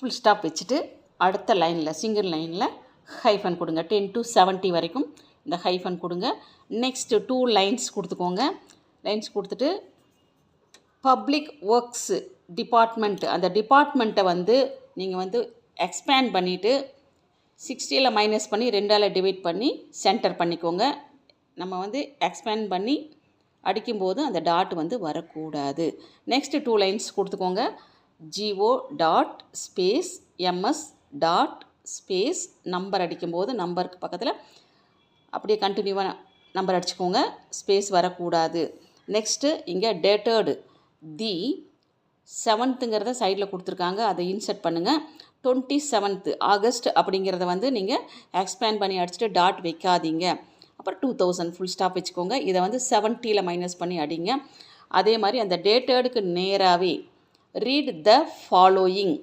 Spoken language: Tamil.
ஃபுல் ஸ்டாப் வச்சுட்டு அடுத்த லைனில் சிங்கிள் லைனில் ஹைஃபன் கொடுங்க. 10 to 70 வரைக்கும் இந்த ஹைஃபன் கொடுங்க. நெக்ஸ்ட்டு 2 லைன்ஸ் கொடுத்துக்கோங்க. லைன்ஸ் கொடுத்துட்டு பப்ளிக் ஒர்க்ஸு டிபார்ட்மெண்ட், அந்த டிபார்ட்மெண்ட்டை வந்து நீங்கள் வந்து எக்ஸ்பேண்ட் பண்ணிவிட்டு 60ல் மைனஸ் பண்ணி 2ஆல் டிவைட் பண்ணி சென்டர் பண்ணிக்கோங்க. நம்ம வந்து எக்ஸ்பேண்ட் பண்ணி அடிக்கும்போது அந்த டாட் வந்து வரக்கூடாது. நெக்ஸ்ட்டு 2 லைன்ஸ் கொடுத்துக்கோங்க. GO dot space MS dot space number அடிக்கும்போது நம்பருக்கு பக்கத்தில் அப்படியே கண்டினியூவாக நம்பர் அடிச்சுக்கோங்க, ஸ்பேஸ் வரக்கூடாது. நெக்ஸ்ட்டு இங்கே டேட்டர்டு தி 7ங்கிறத சைடில் கொடுத்துருக்காங்க, அதை இன்சர்ட் பண்ணுங்கள். 27th ஆகஸ்ட் அப்படிங்கிறத வந்து நீங்கள் எக்ஸ்பேண்ட் பண்ணி அடிச்சுட்டு டாட் வைக்காதீங்க. அப்புறம் 2000 ஃபுல் ஸ்டாப் வச்சுக்கோங்க. இதை வந்து 70ல் மைனஸ் பண்ணி அடிங்க. அதே மாதிரி அந்த டேட்டர்டுக்கு நேராகவே ரீட் த ஃபாலோயிங்